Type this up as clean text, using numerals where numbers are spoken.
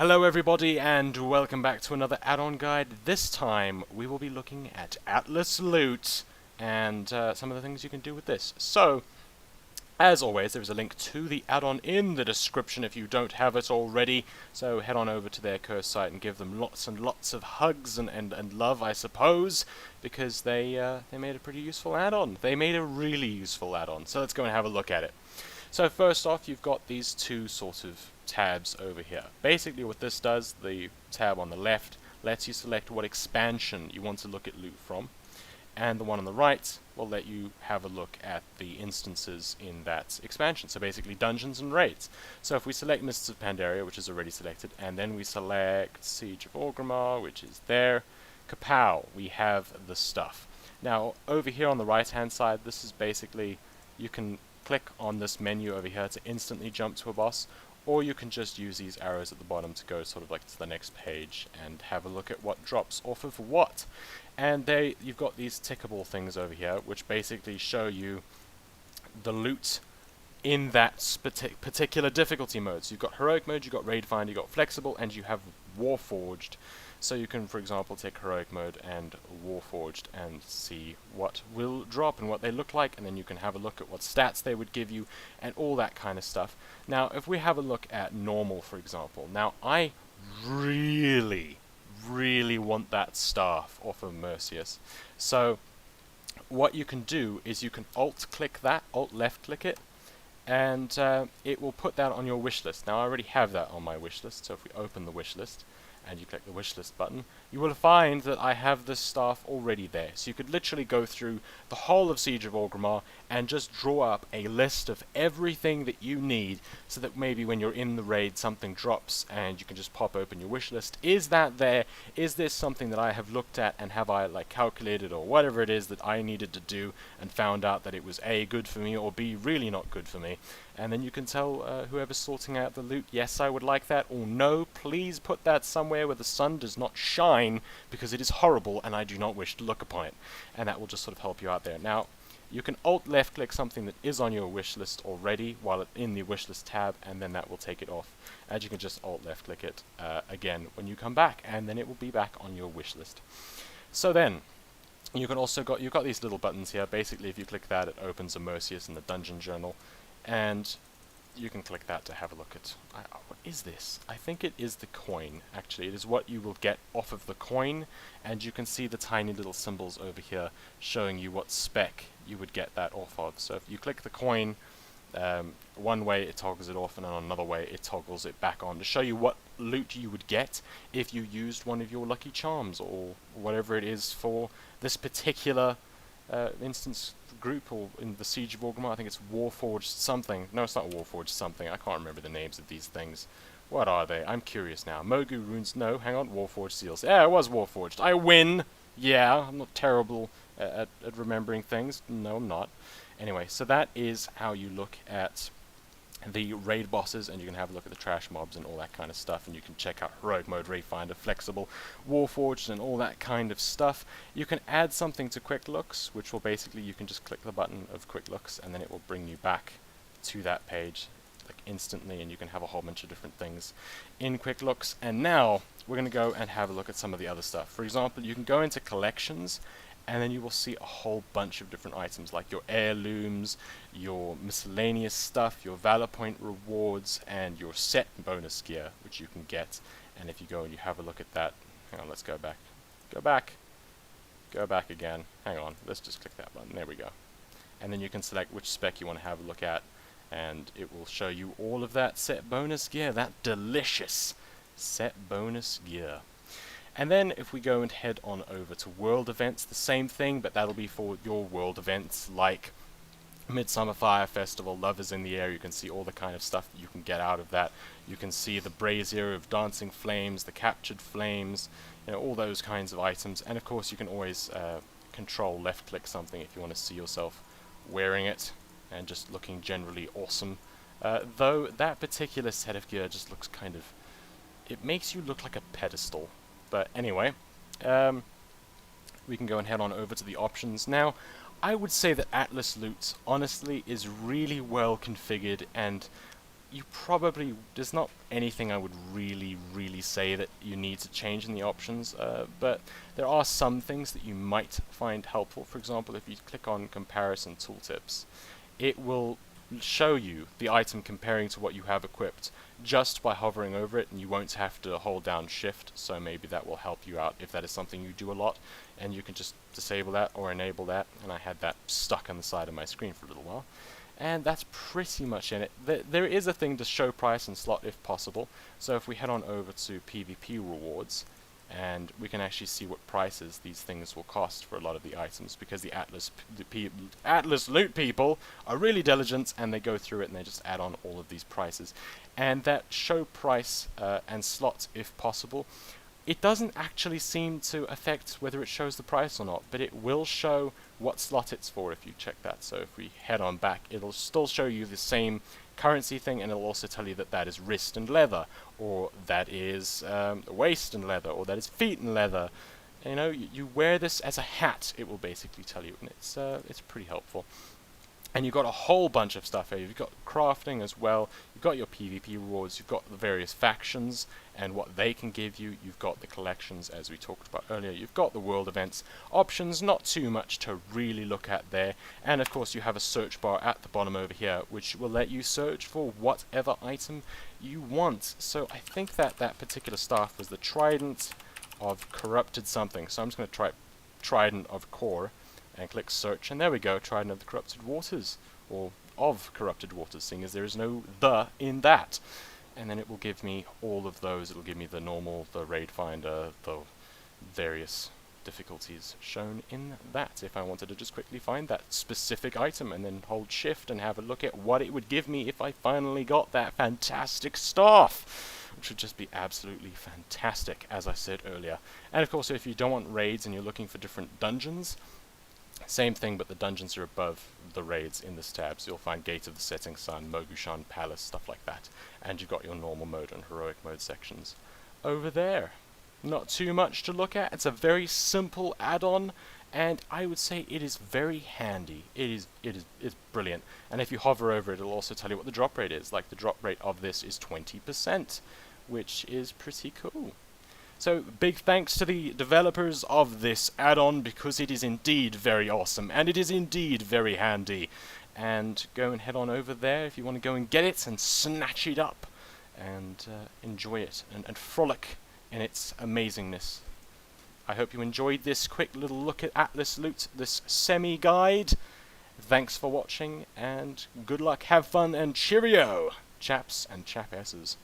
Hello everybody and welcome back to another add-on guide. This time we will be looking at Atlasloot and some of the things you can do with this. So, as always, there is a link to the add-on in the description if you don't have it already. So head on over to their curse site and give them lots and lots of hugs and love, I suppose, because they made a pretty useful add-on. They made a really useful add-on. So let's go and have a look at it. So first off, you've got these two sort of tabs over here. Basically what this does, the tab on the left lets you select what expansion you want to look at loot from, and the one on the right will let you have a look at the instances in that expansion, so basically dungeons and raids. So if we select Mists of Pandaria, which is already selected, and then we select Siege of Orgrimmar, which is there, kapow, we have the stuff. Now over here on the right hand side, this is basically, you can click on this menu over here to instantly jump to a boss, or you can just use these arrows at the bottom to go sort of like to the next page and have a look at what drops off of what. And there you've got these tickable things over here which basically show you the loot in that particular difficulty mode. So you've got heroic mode, you've got raid find, you've got flexible, and you have warforged. So you can, for example, take heroic mode and warforged and see what will drop and what they look like, and then you can have a look at what stats they would give you and all that kind of stuff. Now if we have a look at normal, for example, now I really want that staff off of Mercius. So what you can do is you can alt click that, alt left click it, and it will put that on your wish list. Now I already have that on my wish list, so if we open the wish list and you click the wish list button, you will find that I have this staff already there. So you could literally go through the whole of Siege of Orgrimmar and just draw up a list of everything that you need, so that maybe when you're in the raid something drops and you can just pop open your wish list. Is that there? Is this something that I have looked at and have I like calculated or whatever it is that I needed to do and found out that it was A, good for me, or B, really not good for me? And then you can tell whoever's sorting out the loot, yes, I would like that, or no, please put that somewhere where the sun does not shine, because it is horrible and I do not wish to look upon it. And that will just sort of help you out there. Now, you can alt left click something that is on your wish list already while it's in the wish list tab, and then that will take it off. And you can just alt left click it again when you come back, and then it will be back on your wish list. So then, you can also you've got these little buttons here. Basically, if you click that, it opens a Mercius in the dungeon journal, and you can click that to have a look at what is this? I think it is the coin. Actually, it is what you will get off of the coin, and you can see the tiny little symbols over here showing you what spec you would get that off of. So if you click the coin, one way it toggles it off, and then another way it toggles it back on to show you what loot you would get if you used one of your lucky charms or whatever it is for this particular instance group, or in the Siege of Orgrimmar. I think it's Warforged something. No, it's not Warforged something. I can't remember the names of these things. What are they? I'm curious now. Mogu runes. No, hang on. Warforged seals. Yeah, it was Warforged. I win. Yeah, I'm not terrible at remembering things. No, I'm not. Anyway, so that is how you look at the raid bosses, and you can have a look at the trash mobs and all that kind of stuff, and you can check out heroic mode, raid finder, flexible, warforged, and all that kind of stuff. You can add something to quick looks, which will basically, you can just click the button of quick looks and then it will bring you back to that page like instantly, and you can have a whole bunch of different things in quick looks. And now we're going to go and have a look at some of the other stuff. For example, you can go into collections, and then you will see a whole bunch of different items like your heirlooms, your miscellaneous stuff, your valor point rewards, and your set bonus gear, which you can get. And if you go and you have a look at that, hang on, let's go back. Go back again. Hang on, let's just click that button. There we go. And then you can select which spec you want to have a look at, and it will show you all of that set bonus gear, that delicious set bonus gear. And then if we go and head on over to world events, the same thing, but that'll be for your world events like Midsummer Fire Festival, Love is in the Air. You can see all the kind of stuff that you can get out of that. You can see the brazier of dancing flames, the captured flames, you know, all those kinds of items. And of course you can always control left click something if you want to see yourself wearing it and just looking generally awesome. Though that particular set of gear just looks kind of, it makes you look like a pedestal. But anyway, we can go and head on over to the options. Now, I would say that Atlasloot, honestly, is really well configured, and you probably, there's not anything I would really say that you need to change in the options, but there are some things that you might find helpful. For example, if you click on Comparison Tooltips, it will show you the item comparing to what you have equipped just by hovering over it, and you won't have to hold down Shift, so maybe that will help you out if that is something you do a lot, and you can just disable that or enable that. And I had that stuck on the side of my screen for a little while. And that's pretty much in it. There is a thing to show price and slot if possible. So if we head on over to PvP rewards, and we can actually see what prices these things will cost for a lot of the items, because the Atlasloot people are really diligent, and they go through it and they just add on all of these prices. And that show price and slot if possible, it doesn't actually seem to affect whether it shows the price or not, but it will show what slot it's for if you check that. So if we head on back, it'll still show you the same currency thing, and it'll also tell you that that is wrist and leather, or that is waist and leather, or that is feet and leather. You know, you wear this as a hat, it will basically tell you, and it's pretty helpful. And you've got a whole bunch of stuff here. You've got crafting as well. You've got your PvP rewards. You've got the various factions and what they can give you. You've got the collections, as we talked about earlier. You've got the world events. Options, not too much to really look at there. And of course, you have a search bar at the bottom over here, which will let you search for whatever item you want. So I think that that particular staff was the Trident of Corrupted something. So I'm just going to try Trident of Core and click search, and there we go, Trident of the Corrupted Waters, or of Corrupted Waters, seeing as there is no the in that. And then it will give me all of those. It will give me the normal, the raid finder, the various difficulties shown in that, if I wanted to just quickly find that specific item and then hold shift and have a look at what it would give me if I finally got that fantastic staff, which would just be absolutely fantastic, as I said earlier. And of course, if you don't want raids and you're looking for different dungeons, same thing, but the dungeons are above the raids in this tab, so you'll find Gate of the Setting Sun, Mogushan Palace, stuff like that. And you've got your normal mode and heroic mode sections over there. Not too much to look at. It's a very simple add-on, and I would say it is very handy. It's brilliant. And if you hover over it, it'll also tell you what the drop rate is. Like, the drop rate of this is 20%, which is pretty cool. So, big thanks to the developers of this add-on, because it is indeed very awesome, and it is indeed very handy. And go and head on over there if you want to go and get it and snatch it up and enjoy it and frolic in its amazingness. I hope you enjoyed this quick little look at Atlasloot, this semi-guide. Thanks for watching, and good luck, have fun, and cheerio, chaps and chapesses.